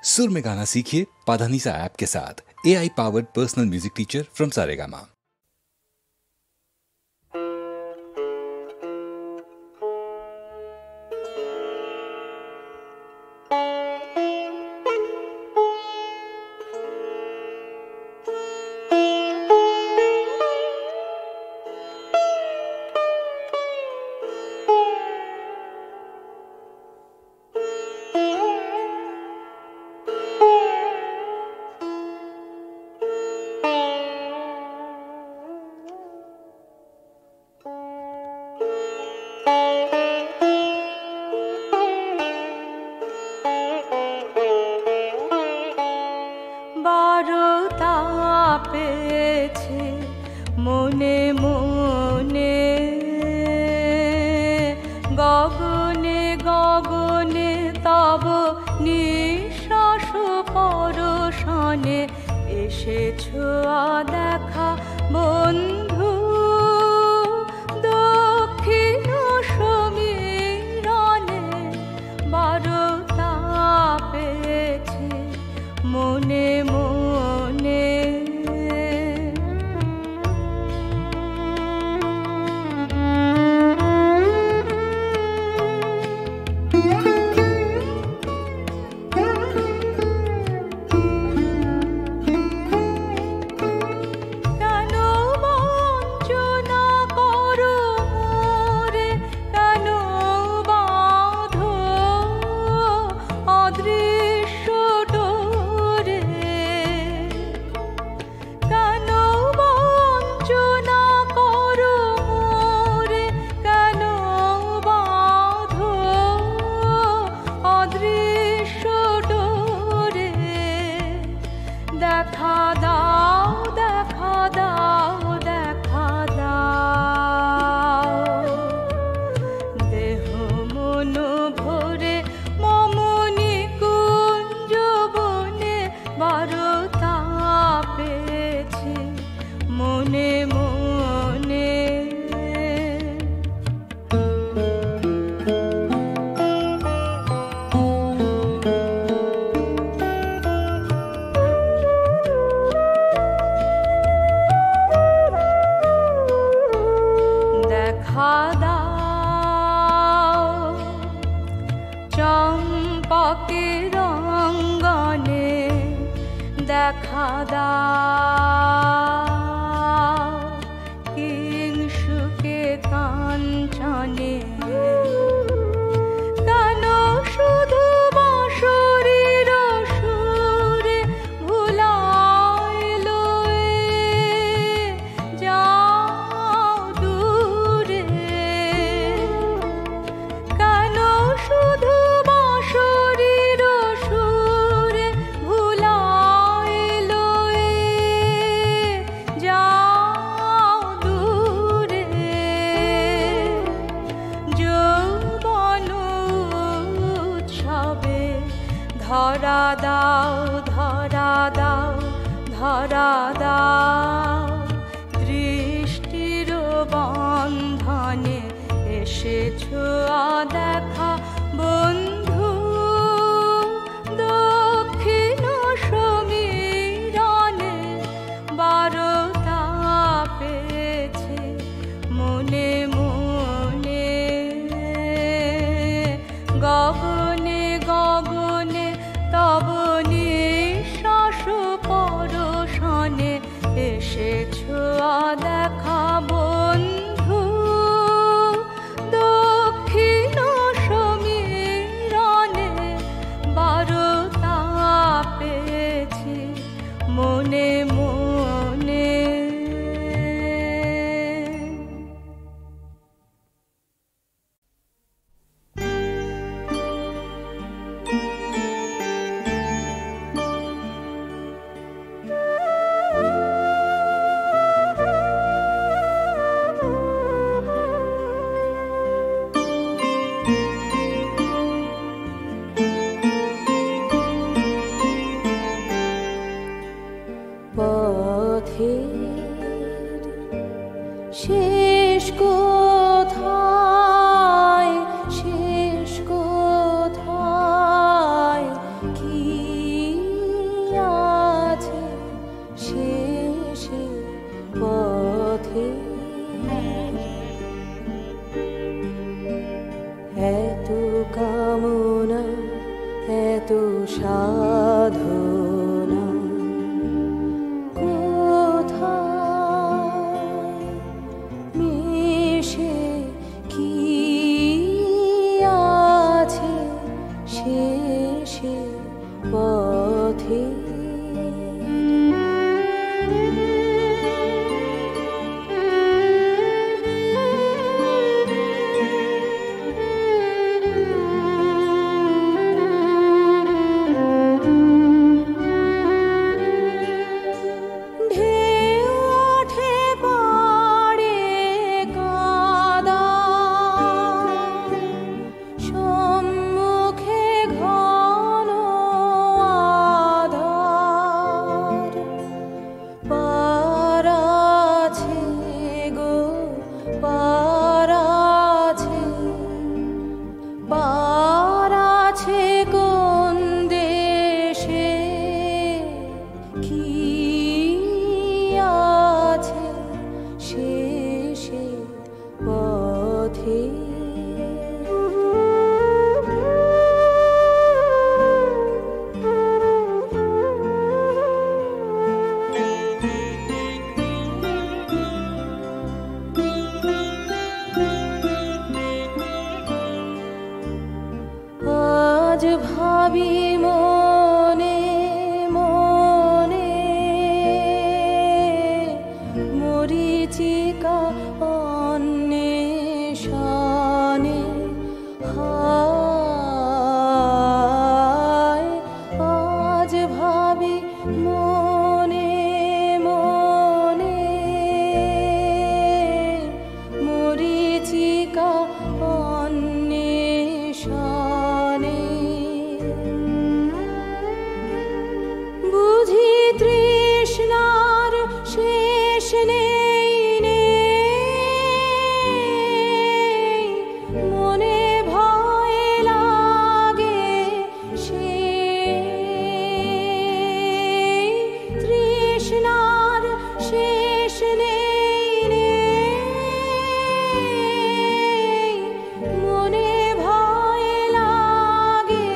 सुर में गाना सीखिए पाधानीसा ऐप के साथ। AI powered personal music teacher from Saregama. মনে মনে গগনে গগনে তব নিঃশ্বাস পরশনে এসেছো দেখা বন্ধু দক্ষিণ সমীরণে বারতা পেয়েছে মনে মনে চম্পকের অঙ্গনে দেখা দাও কিংশুকে কাঞ্চনে কেন শুধু বাঁশরীর সুরে ভুলাইলো যাও দূরে কেন শুধু বাঁশরীর সুরে ভুলাইলো যাও দূরে যৌবন উৎসবে ধরা দাও ধরা দাও ধরা দাও দৃষ্টির বন্ধনে এসেছো দেখা বন্ধু দক্ষিণ সমীরণে বারতা পেয়েছে মনে মনে গগনে গগনে তব নিঃশ্বাস পরশনে এসেছো দেখা বন্ধু দক্ষিণ সমীর সাধনা কোথায় মিশে কি আছে শেষে পথে ভাবি মনে মনে মরিচিকা অন্বেষণে হায় আজ ভাবি মনে মনে মরিচিকা অন্বেষণে বুঝি তৃষ্ণার শেষ নেই মনে ভয় লাগে সে তৃষ্ণার শেষ নেই মনে ভয় লাগে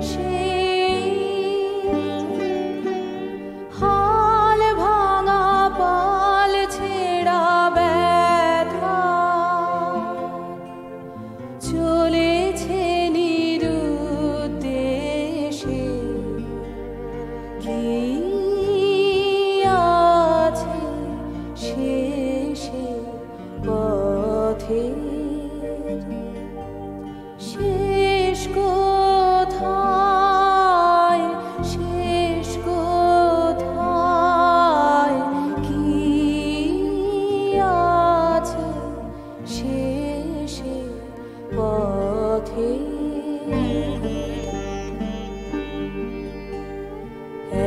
সে হাল ভাঙা পাল ছেঁড়া ব্যথা চলেছে নিরুদ্দেশে কি আছে শেষে পথে শেষ কোথায় শেষ কোথায় কি আছে শেষে পথে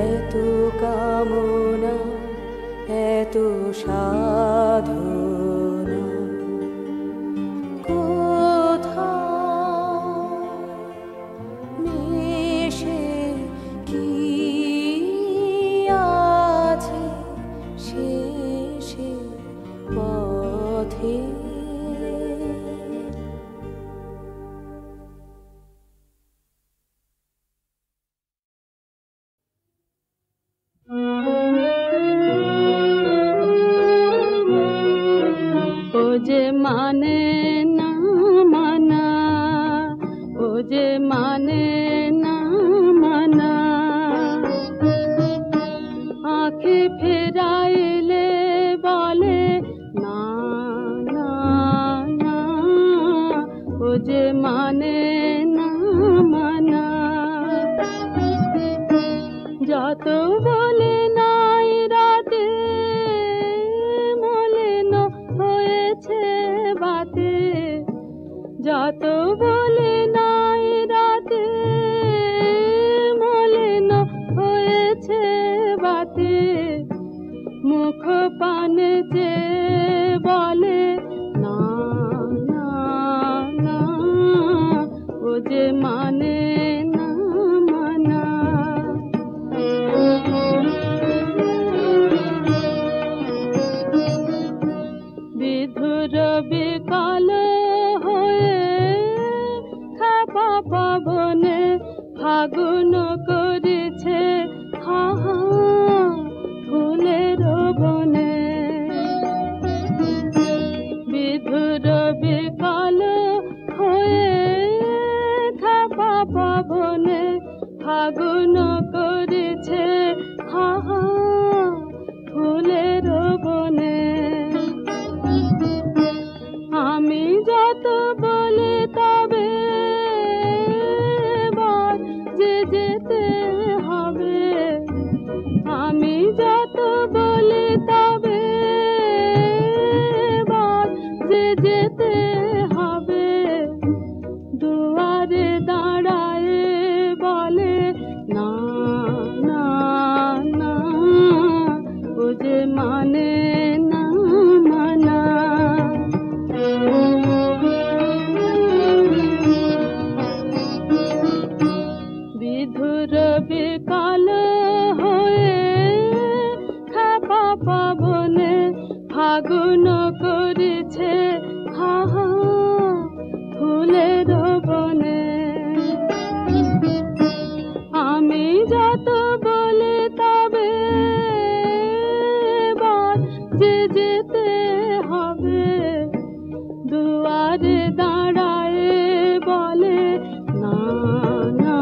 এত কামনা এত সাধনা কোথায় মিশে কি আছে শেষে পথে ও যে মানে না মানা ও যে মানে না মানা আঁখে ফেরাইলে বলে না না না ও যে মানে না মানা যত বলে নাই রাতে মলিন হয়েছে বাতে যত বলে নাই রাতে মলিন হয়েছে বাতে মুখ পানে যে বলে না না না ও যে মানে না মানা বিধুর বিকাল হয়ে ফাগুন করেছে হা হা ফুলের বনে বিধুর বিকাল হয়ে খাপা পাবনে ফাগুন করেছে হা হা ফুলের বনে আমি যত বলে তবে বার যে যেতে হবে আমি যত বলে তবে বার যে যেতে হবে দুয়ারে দাঁড়ায় বলে না না না ও যে মানে না মানা বিধুর বিকাল হয়ে খাপা পাবনে ফাগুন করেছে হা হা ফুলের বনে আমি যত বলে তবে বার যে যেতে হবে দুয়ারে দাঁড়ায় বলে না না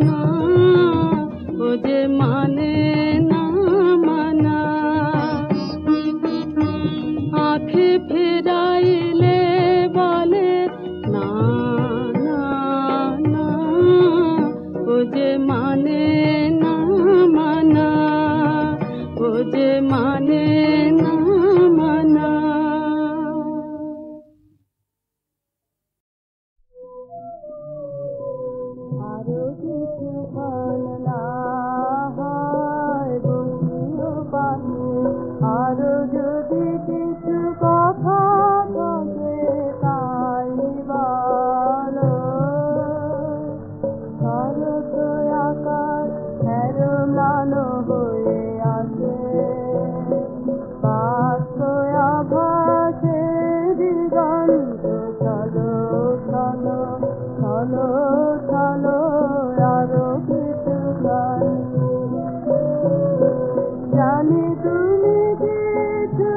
না ও যে মানে না মানা আঁখে ফেরাইলে বলে না না না ও যে মানে না মানা ও যে মানে না মানা আরো কিছু না হয় বসিও পাশে আরো যদি কিছু কথা থাকে তাই বলো শরৎ আকাশ ম্লানো হয়ে আসে পার্শ্ব আভাসে দিগন্ত চলো চলো চলো চলো আরো কিছু জানি তুমি কিছু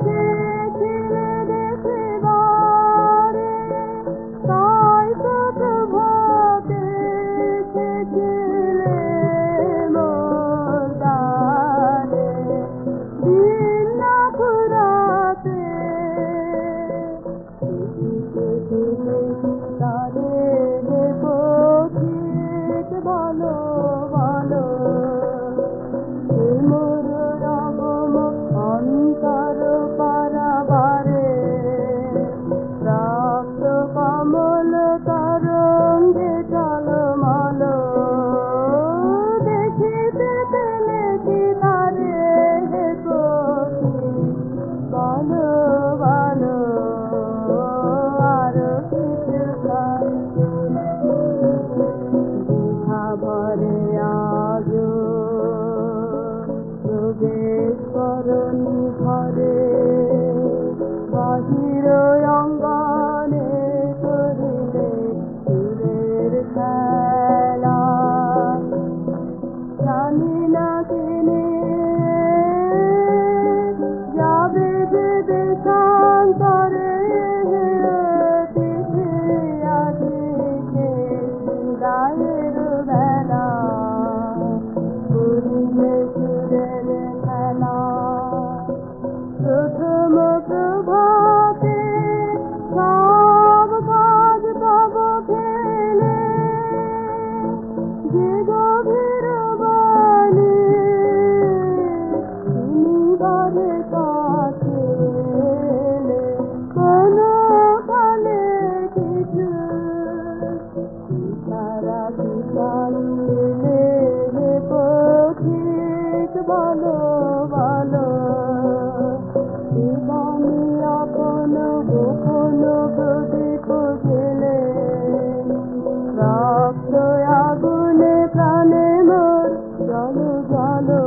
চেয়েছিলে দেখে বারে তাই তো প্রভাতে এসেছিলে মোর দ্বারে দিন না ফুরাতে তারে পথিক বলো বলো মোর রবম অন্তর পারাবারে প্রাপ্ত কমল তরঙ্গে টলমল দেখিতে পেলে কি তারে পথি বলো বলো আরো কিছু ভরে আজ প্রবেশ করনি ঘরে বাহির অঙ্গনে করিলে সুরের খেলা জানি না কিনে যাবে যে দেশান্তরে গায়ের বেলা করিলে সুরের খেলা প্রথম প্রভাতে সব কাজ তব ফেলে যে গভীর বাণী তুমি বারে কাছে কোনো কালে কিছু তারা দিলে পথিক বলো বলো জীবনী আপন গোপন প্রদীপ জেলে রক্ত আগুনে প্রাণে মোর জলো জলো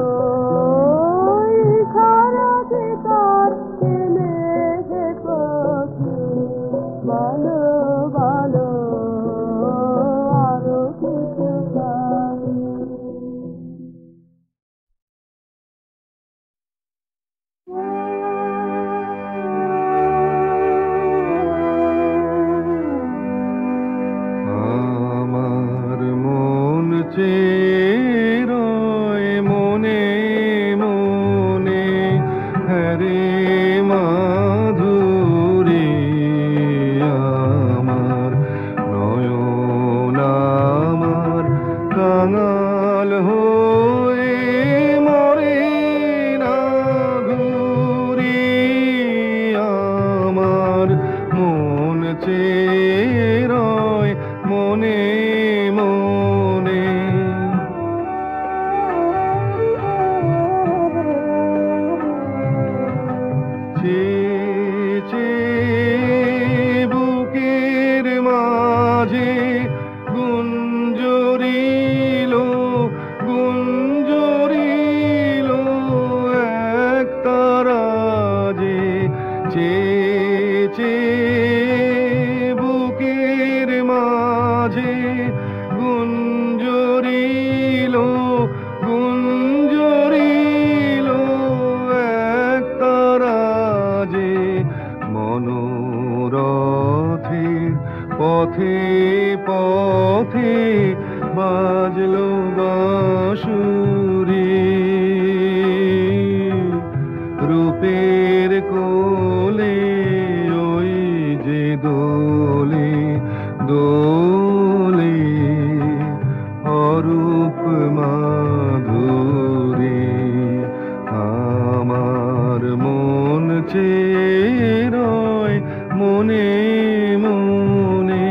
সারা তার এনে পথি বলো বলো আরো চেরয় মনে মনে হরে মাধুরী আমার নয়ন আমার কাঙাল হয়ে মরে না ঘুরি আমার মন চেরয় মনে মনে চেয়ে বুকের মাঝে গুঞ্জরিল গুঞ্জরিল এক তারা যে চেয়ে বুকের মাঝে গুঞ্জরিল গুঞ্জরিল এক তারা যে মনোরথের পথে পথে বাজলো বাঁশুরি রূপের কোলে ওই যে দোলে দোলে অরূপ মাধুরী আমার মন চেরয় মনে মনে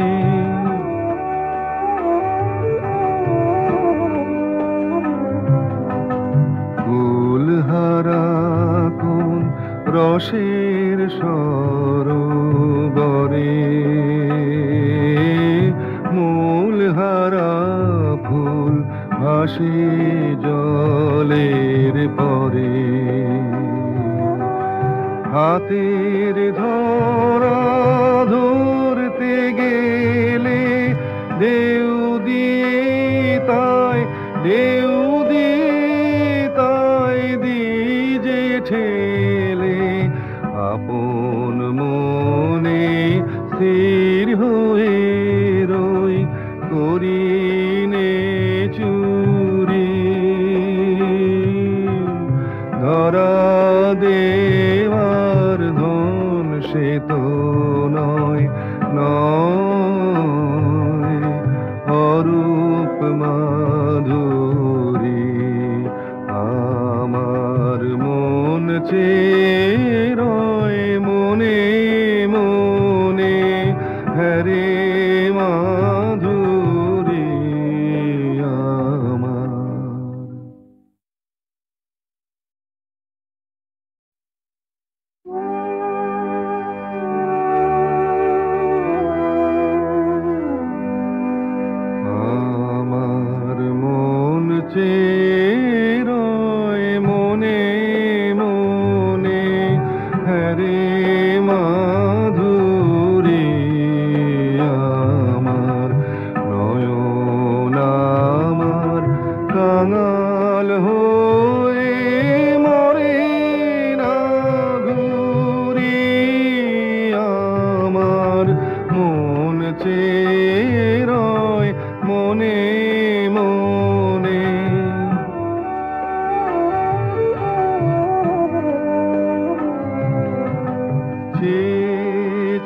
কুলহারা কোন রসের সরোবরে মূলহারা ফুল ভাসে জলের পরে হাতের ধরা ধরতে গেলে ঢেউ দিয়ে তাই ঢেউ দিয়ে তাই দিজে ঠেলে আপন মনে স্থির হয়ে রই করিনে চুরি ধরা দেওয়ার ধন সে তো নয় নয় অরূপ মাধুরী আমার মন চেরয় মনে মনে হরে মাধুরী আমার আমার মন চেরয় মনে মনে হরে মাধুরী আমার নয়ন আমার কাঙাল হয়ে মরে না ঘুরি আমার মন চেরয় মনে মনে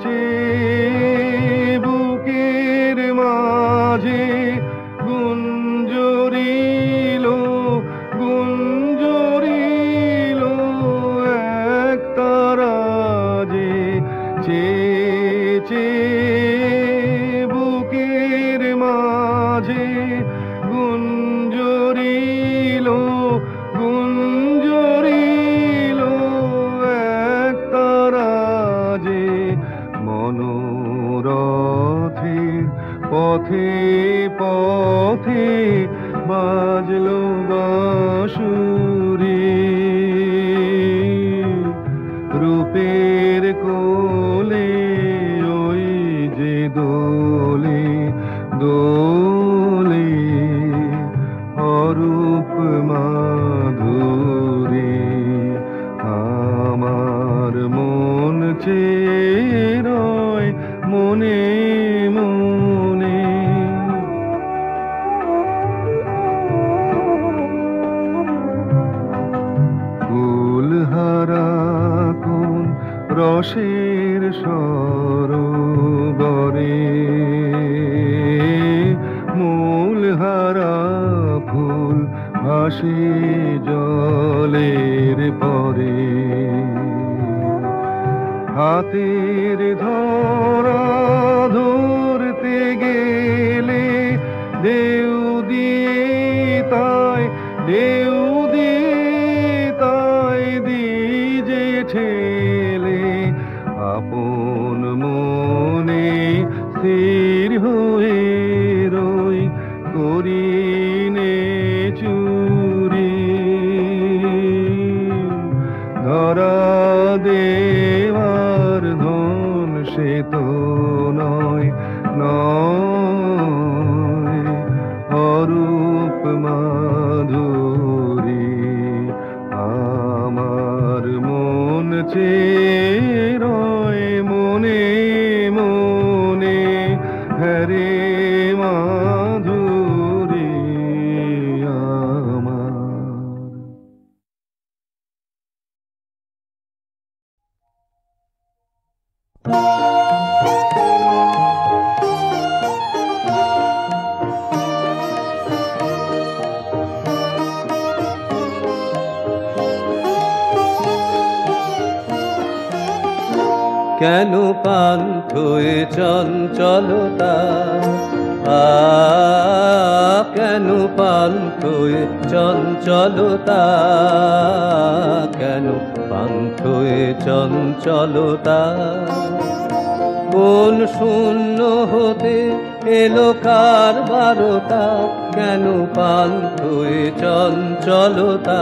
চেয়ে বুকের মাঝে গুঞ্জরিল গুঞ্জরিল এক তারা যে চেয়ে বুকের মাঝে গুঞ্জরিল গুঞ্জরিল এক তারা যে মনোরথের পথে পথে বাজলো বাঁশুরি রূপের কোলে ওই যে দোলে দোলে অরূপ মাধুরী আমার মন চেরয় মনে মনে রসের সরোবরে মূলহারা ফুল ভাসে জলের পরে হাতের ধরা ধরতে গেলে ঢেউ দিয়ে তাই দিজে ঠেলে আপন মনে স্থির হয়ে রই করিনে চুরি ধরা দেওয়ার ধন সে তো নয় নয় অরূপ মাধুরী আমার মন চেয়ে রয় মনে মনে হরে মাধুরী আমার। কেন পান্থয়ে চঞ্চলতা কেন পান্থয়ে চঞ্চলতা কেন পান্থয়ে চঞ্চলতা কোন শূন্য হতে এলো কার বারতা কেন পান্থয়ে চঞ্চলতা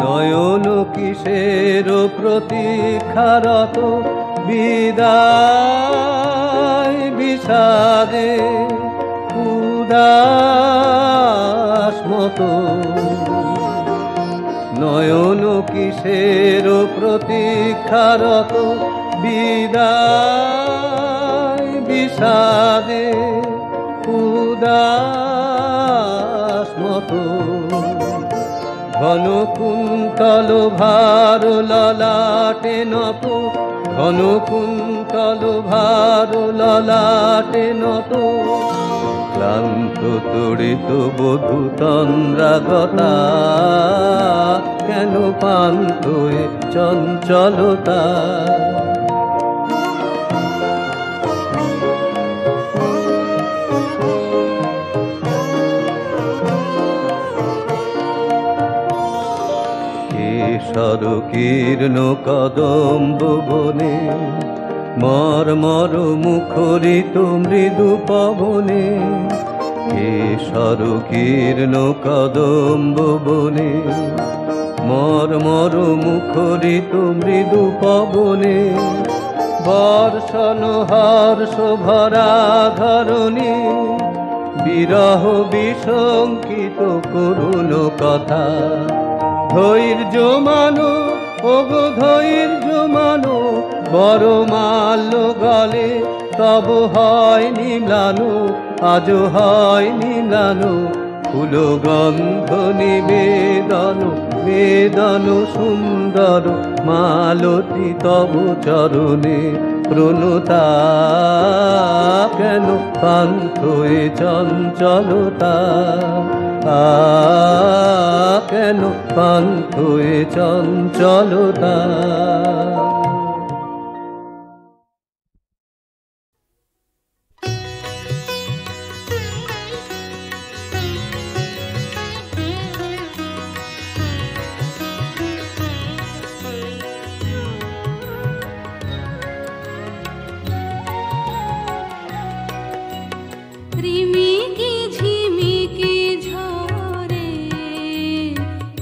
নয়ন কিসের প্রতীক্ষারত বিদায় বিষাদে উদাস মতো নয়ন কিসের প্রতীক্ষারত বিদায় বিষাদে উদাস মতো ঘন কুন্তল ভার ললাটে নত ঘন কুন্তল ভার ললাটে নত ক্লান্ত তড়িত বধূ তন্দ্রাগতা কেন পান্থয়ে চঞ্চলতা সরকীর্ণ কদম্ব বনে মর্মর মুখরিত মৃদু পবনে সরকীর্ণ কদম্ব বনে মর্মর মুখরিত মৃদু পবনে বর্ষণ হর্ষ ভরা ধরণী বিরহ বিশঙ্কিত করুণ কথা ধৈর্য মানো ওগো ধৈর্য মানো বড় মাল্য গলে তব হয় নিম্লানো আজ হয় নিম্লানো ফুল গন্ধ নিবেদন বেদন সুন্দর মালতী তব চরণে প্রণতা কেন পান্থয়ে চঞ্চলতা কেন পান্থয়ে চঞ্চলতা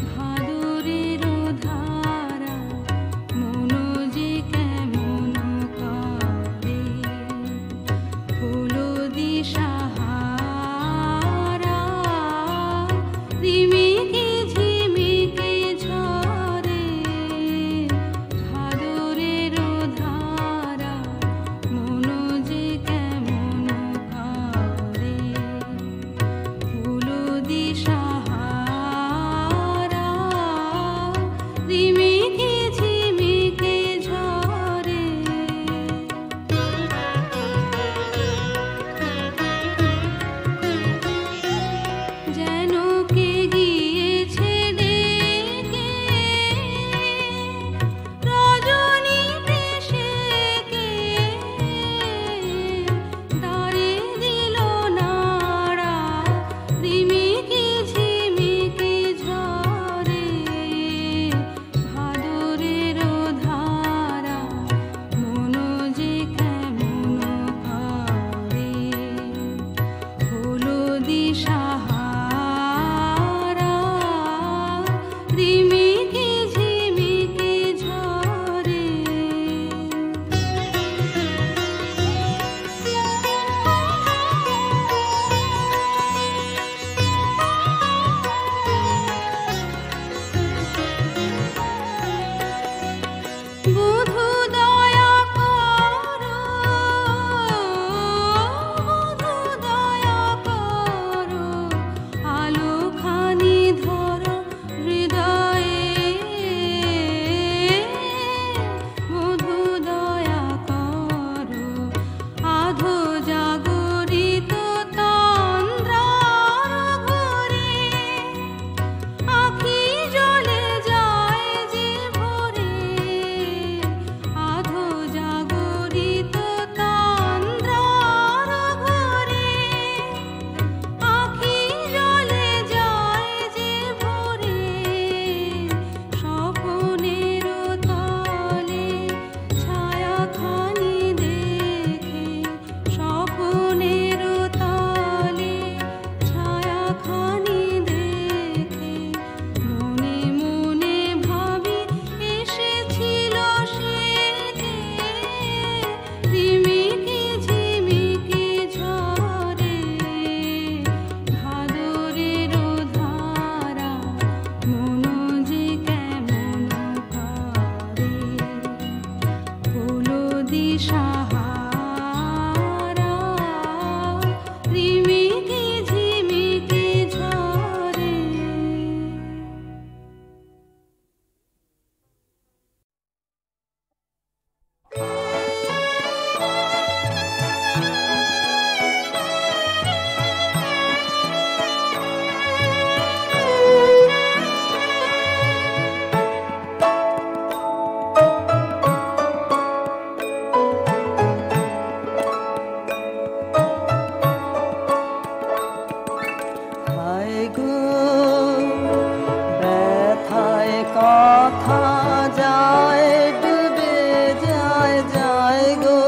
ভাদরের ধারা মনোজে কথা যায় ডুবে যায় যায় গো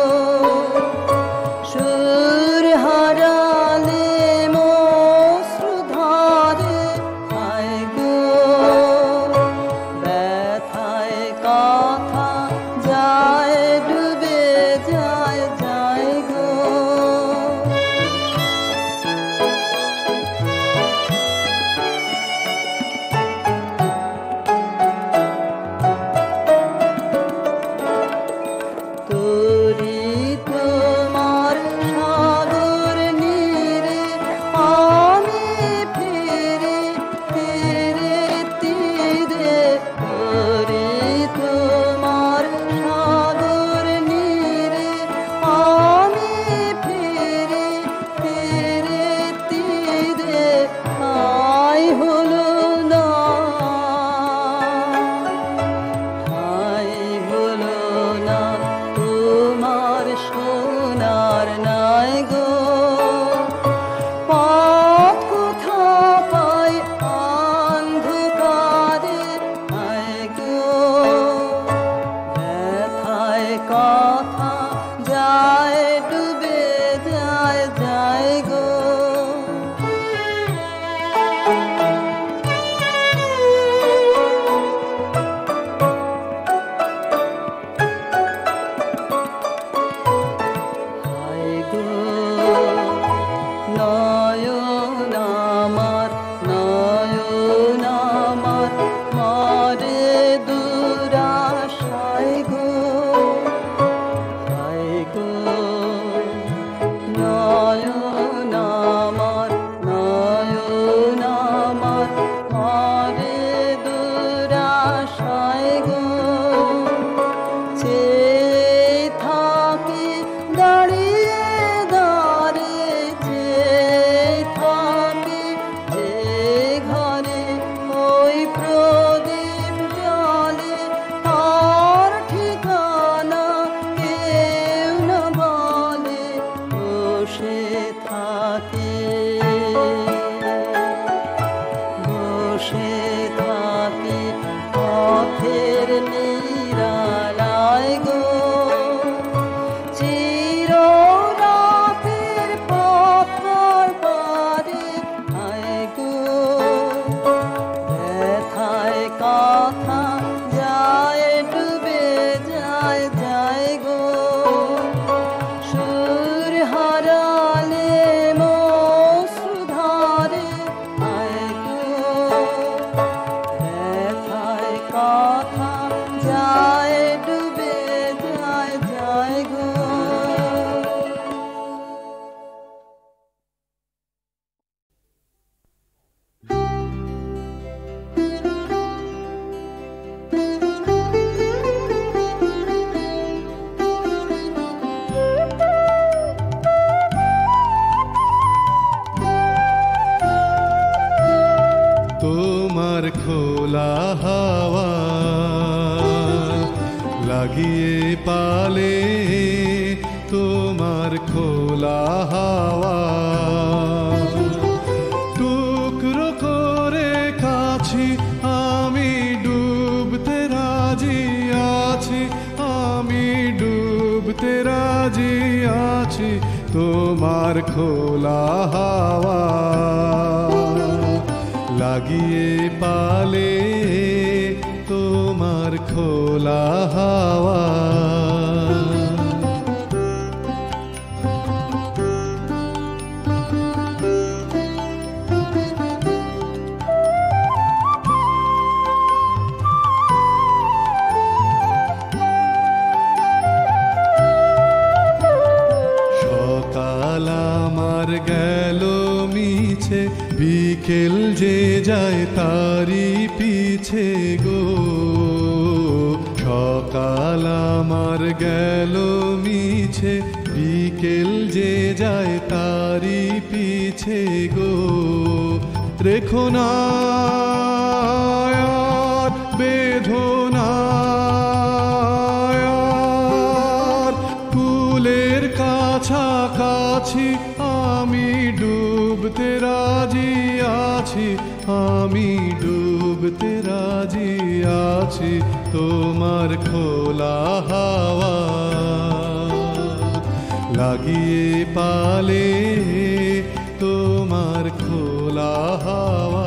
সুর হারালে মশ্রুধারে আয় গো ব্যথায় কথা যায় ডুবে যায় যায় গো তোরি তোমার সাগর নীরে আমি ফিরে ফিরে তীরে তোরি তোমার সাগর নীরে আমি ফিরে ফিরে তীরে আই হলো না হাই হলো না তোমার সোনার নাই গো পথ কোথা পাই অন্ধকারে আয় গো ব্যথায় কথা যায় ডুবে যায় যায় গো হায় গো নয়ন আমার মারে দুরাশায় গো হায় গো নয়ন আমার মারে দুরাশায় গো চেয়ে থাকি দাঁড়িয়ে দাঁড়িয়ে চেয়ে থাকি যে ঘরে ওই প্রদীপ জ্বলে তার ঠিকানা কেউ না বলে বসে থাকি পথের নিরালায় গো চিররাতের পথর পারে আয় গো ব্যথায় কথা যায় ডুবে যায় যায় গো সুর হারালে মশ্রুধারে আয় গো ব্যথায় কথা যায় ডুবে যায় যায় গো তোমার খোলা হাওয়া লাগিয়ে পালে তোমার খোলা হাওয়া টুকরো করে কাছি আমি ডুবতে রাজি আছি আমি ডুবতে রাজি আছি তোমার খোলা হাওয়া লাগিয়ে পালে তোমার খোলা হাওয়া সকাল আমার গেল মিছে বিকেল যে যায় তারি পিছে গো সকাল আমার গেল মিছে বিকেল যে যায় তারি পিছে গো রেখো না আর বেঁধো না আর কুলের কাছাকাছি আমি ডুবতে রাজি আছি আমি ডুব ডুবতে রাজি আছি তোমার খোলা হাওয়া লাগিয়ে পালে তোমার খোলা হাওয়া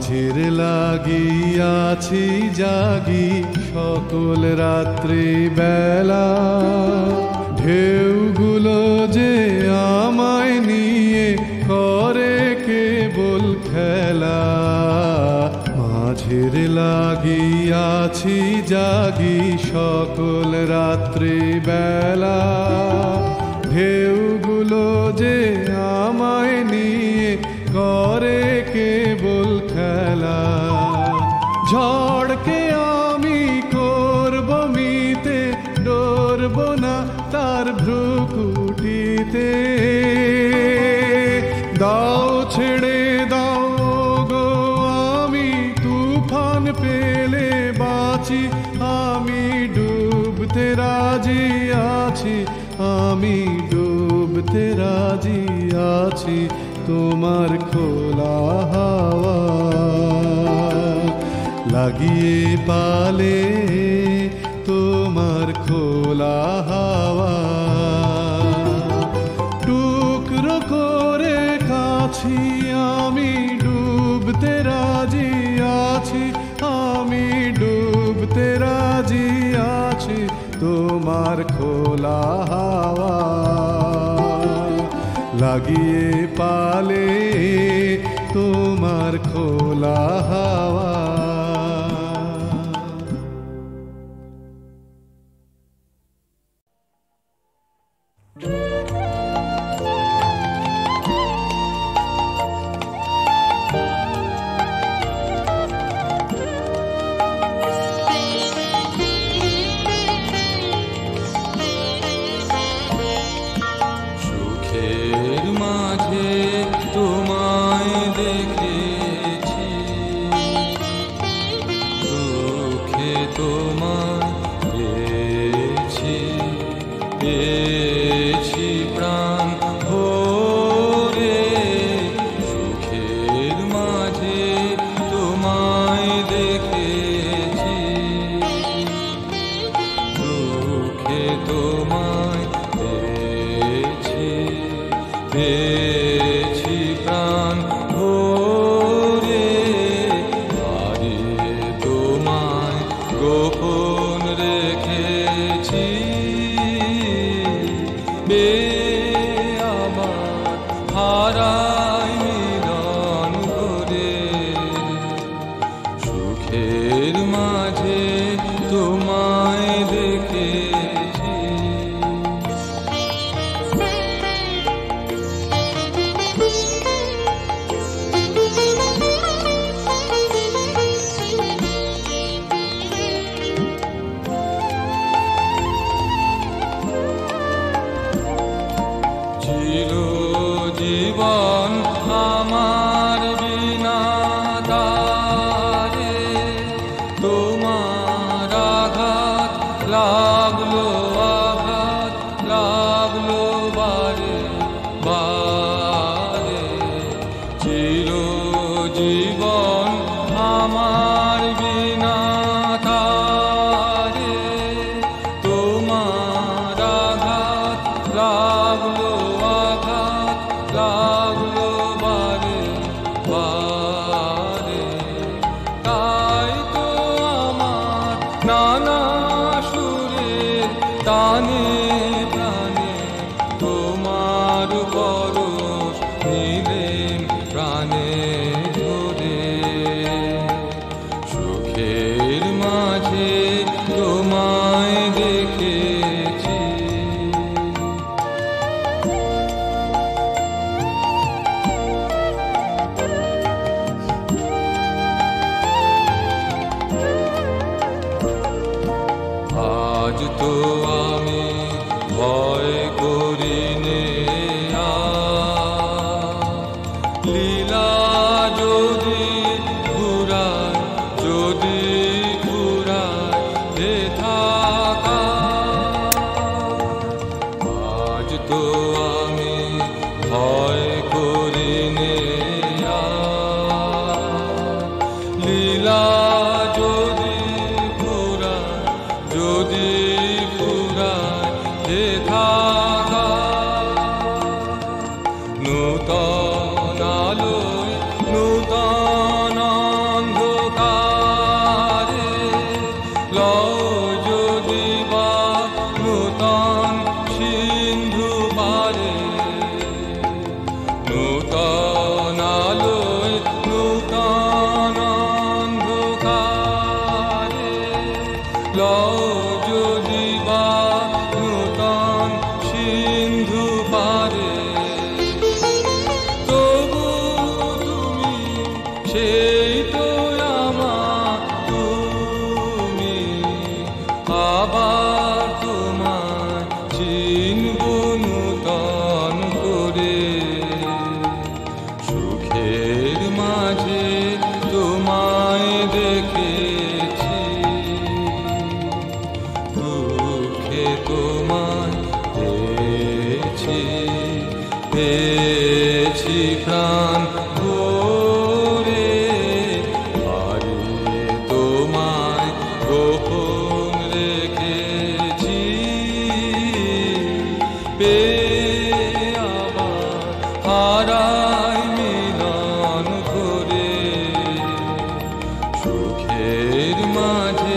মাঝের লাগিয়াছি জাগি সকল রাত্রি বেলা ঢেউগুলো যে আমায় নিয়ে করে কেবল খেলা মাঝের লাগিয়াছি জাগি সকল রাত্রি বেলা ঢেউগুলো যে আমায় নিয়ে করে কেবল খেলা ঝড়কে আমি করব মিতে ডরব না তার ভ্রুকুটিতে দাও ছেড়ে দাও গো আমি তুফান পেলে বাঁচি আমি ডুবতে রাজি আছি আমি ডুবতে রাজি আছি তোমার খোলা হাওয়া লাগিয়ে পালে তোমার খোলা হাওয়া টুকরো করে কাছি আমি ডুবতে রাজি আছি আমি ডুবতে রাজি আছি তোমার খোলা হাওয়া লাগিয়ে পালে তোমার খোলা হাওয়া লীলা যদি ফুরায়, যদি ফুরায় দেখা নূতন আলোয় নূতন অন্ধকারে লয় যদি বা নূতন সিন্ধু পারে, নূতন আলোয় নূতন অন্ধকারে লয় যদি বা নূতন সিন্ধু পারে, তবু তুমি সেই তো আমার, তুমি আবার তোমায় চিনব নূতন করে। সুখের মাঝে তোমায় দেখেছি, দুঃখে তোমায় পেয়েছি, পেয়েছি প্রাণ ভরে, হারিয়ে তোমায় গোপন রেখেছি, পেয়ে আবার হারাই মিলন করে। সুখের মাঝে